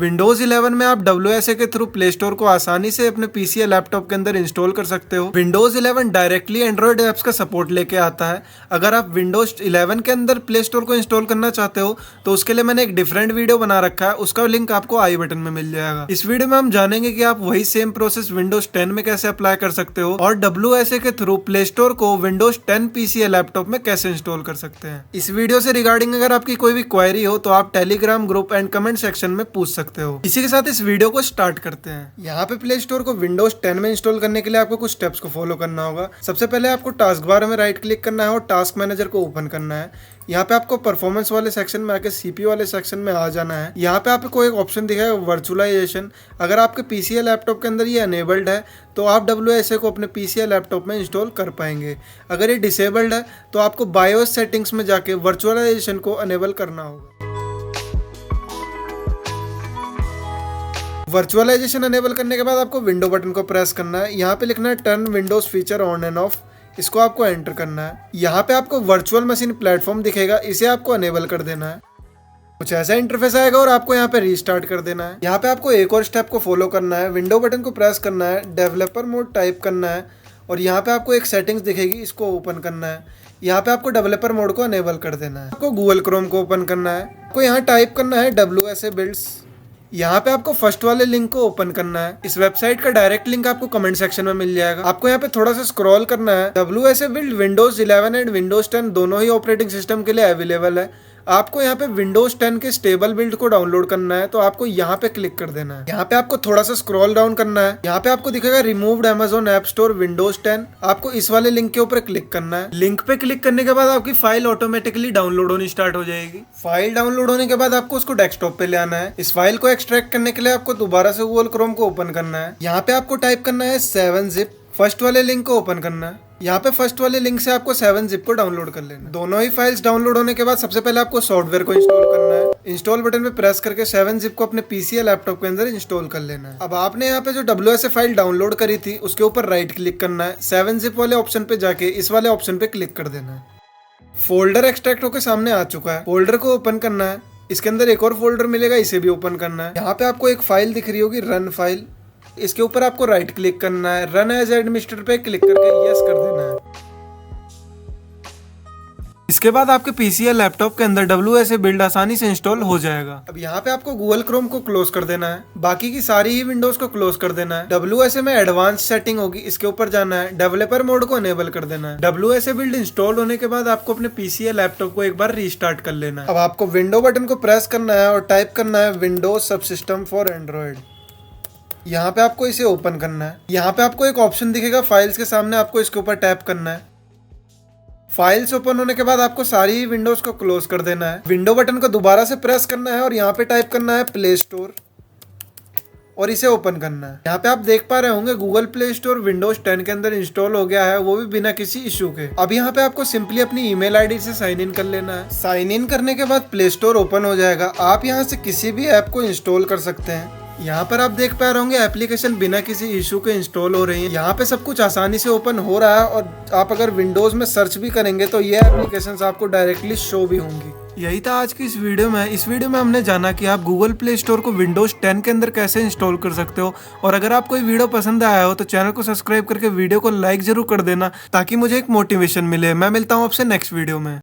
Windows 11 में आप WSA के थ्रू प्ले स्टोर को आसानी से अपने पीसी या लैपटॉप के अंदर इंस्टॉल कर सकते हो। विंडोज 11 डायरेक्टली एंड्रॉइड ऐप्स का सपोर्ट लेके आता है। अगर आप विंडोज 11 के अंदर प्ले स्टोर को इंस्टॉल करना चाहते हो तो उसके लिए मैंने एक डिफरेंट वीडियो बना रखा है, उसका लिंक आपको आई बटन में मिल जाएगा। इस वीडियो में हम जानेंगे कि आप वही सेम प्रोसेस विंडोज 10 में कैसे अप्लाई कर सकते हो और WSA के थ्रू प्ले स्टोर को विंडोज 10 पीसी या लैपटॉप में कैसे इंस्टॉल कर सकते हैं। इस वीडियो से रिगार्डिंग अगर आपकी कोई भी क्वेरी हो तो आप Telegram group and comment section में पूछ सकते हो। इसी के साथ इस वीडियो को स्टार्ट करते हैं। यहाँ पे प्ले स्टोर को विंडोज 10 में इंस्टॉल करने के लिए आपको कुछ स्टेप्स को फॉलो करना होगा। सबसे पहले आपको टास्क बार में राइट क्लिक करना है और टास्क मैनेजर को ओपन करना है। यहाँ पे आपको परफॉर्मेंस वाले सेक्शन में आके सीपीयू वाले सेक्शन में आ जाना है। यहाँ पे आपको एक ऑप्शन दिखेगा वर्चुअलाइजेशन। अगर आपके पीसी या लैपटॉप के अंदर ये अनेबल्ड है तो आप WSA को अपने पीसी या लैपटॉप में इंस्टॉल कर पाएंगे। अगर ये डिसेबल्ड है तो आपको बायोस सेटिंग्स में जाके वर्चुअलाइजेशन को अनेबल करना होगा। वर्चुअलाइजेशन अनेबल करने के बाद आपको विंडो बटन को प्रेस करना है। यहाँ पे लिखना है turn Windows feature on end of, इसको आपको एंटर करना है। यहाँ पे आपको वर्चुअल मशीन प्लेटफॉर्म दिखेगा, इसे आपको अनेबल कर देना है। कुछ ऐसा इंटरफेस आएगा और आपको यहाँ पे रीस्टार्ट कर देना है। यहाँ पे आपको एक और स्टेप को फॉलो करना है। विंडो बटन को प्रेस करना है, डेवलपर मोड टाइप करना है और यहाँ पे आपको एक सेटिंग्स दिखेगी, इसको ओपन करना है। यहाँ पे आपको डेवलपर मोड को अनेबल कर देना है। आपको गूगल क्रोम को ओपन करना है। आपको यहाँ टाइप करना है WSA बिल्ड्स। यहाँ पे आपको फर्स्ट वाले लिंक को ओपन करना है। इस वेबसाइट का डायरेक्ट लिंक आपको कमेंट सेक्शन में मिल जाएगा। आपको यहाँ पे थोड़ा सा स्क्रॉल करना है। WSA build Windows 11 and Windows 10 दोनों ही ऑपरेटिंग सिस्टम के लिए अवेलेबल है। आपको यहाँ पे विंडोज 10 के स्टेबल बिल्ड को डाउनलोड करना है तो आपको यहाँ पे क्लिक कर देना है। यहाँ पे आपको थोड़ा सा स्क्रॉल डाउन करना है। यहाँ पे आपको दिखेगा removed Amazon app store Windows 10। आपको इस वाले लिंक के ऊपर क्लिक करना है। लिंक पे क्लिक करने के बाद आपकी फाइल ऑटोमेटिकली डाउनलोड होनी स्टार्ट हो जाएगी। फाइल डाउनलोड होने के बाद आपको उसको डेस्कटॉप पे ले आना है। इस फाइल को एक्सट्रैक्ट करने के लिए आपको दोबारा से गूगल क्रोम को ओपन करना है। यहाँ पे आपको टाइप करना है 7-zip। फर्स्ट वाले लिंक को ओपन करना है। यहाँ पे फर्स्ट वाले लिंक से आपको 7-zip को डाउनलोड कर लेना है। दोनों ही फाइल्स डाउनलोड होने के बाद सबसे पहले आपको सॉफ्टवेयर को इंस्टॉल करना है। इंस्टॉल बटन पे प्रेस करके 7-zip को अपने पीसी या लैपटॉप के अंदर इंस्टॉल कर लेना है। अब आपने यहाँ पे जो WSA फाइल डाउनलोड करी थी उसके ऊपर राइट क्लिक करना है। 7-zip वाले ऑप्शन पे जाके इस वाले ऑप्शन पे क्लिक कर देना है। फोल्डर एक्सट्रैक्ट होकर सामने आ चुका है। फोल्डर को ओपन करना है। इसके अंदर एक और फोल्डर मिलेगा, इसे भी ओपन करना है। यहाँ पे आपको एक फाइल दिख रही होगी रन फाइल, इसके ऊपर आपको राइट क्लिक करना है। रन एज एडमिनिस्ट्रेटर पे क्लिक करके यस कर देना है। इसके बाद आपके पीसी या लैपटॉप के अंदर WSA बिल्ड आसानी से इंस्टॉल हो जाएगा। अब यहाँ पे आपको गूगल क्रोम को क्लोज कर देना है। बाकी की सारी ही विंडोज को क्लोज कर देना है। WSA में एडवांस सेटिंग होगी, इसके ऊपर जाना है। डेवलपर मोड को अनेबल कर देना है। WSA बिल्ड इंस्टॉल होने के बाद आपको अपने पीसी या लैपटॉप को एक बार रीस्टार्ट कर लेना है। अब आपको विंडो बटन को प्रेस करना है और टाइप करना है विंडोज सबसिस्टम फॉर एंड्रॉइड। यहाँ पे आपको इसे ओपन करना है। यहाँ पे आपको एक ऑप्शन दिखेगा फाइल्स के सामने, आपको इसके ऊपर टैप करना है। फाइल्स ओपन होने के बाद आपको सारी विंडोज को क्लोज कर देना है। विंडो बटन को दोबारा से प्रेस करना है और यहाँ पे टाइप करना है प्ले स्टोर और इसे ओपन करना है। यहाँ पे आप देख पा रहे होंगे गूगल प्ले स्टोर विंडोज 10 के अंदर इंस्टॉल हो गया है, वो भी बिना किसी इशू के। अब यहाँ पे आपको सिंपली अपनी ईमेल आईडी से साइन इन कर लेना है। साइन इन करने के बाद प्ले स्टोर ओपन हो जाएगा। आप यहाँ से किसी भी ऐप को इंस्टॉल कर सकते हैं। यहाँ पर आप देख पा रहे होंगे एप्लीकेशन बिना किसी इशू के इंस्टॉल हो रही है। यहाँ पे सब कुछ आसानी से ओपन हो रहा है और आप अगर विंडोज में सर्च भी करेंगे तो ये एप्लीकेशंस आपको डायरेक्टली शो भी होंगी। यही था आज की इस वीडियो में। इस वीडियो में हमने जाना कि आप गूगल प्ले स्टोर को विंडोज 10 के अंदर कैसे इंस्टॉल कर सकते हो। और अगर आपको ये वीडियो पसंद आया हो तो चैनल को सब्सक्राइब करके वीडियो को लाइक जरूर कर देना ताकि मुझे एक मोटिवेशन मिले। मैं मिलता हूँ आपसे नेक्स्ट वीडियो में।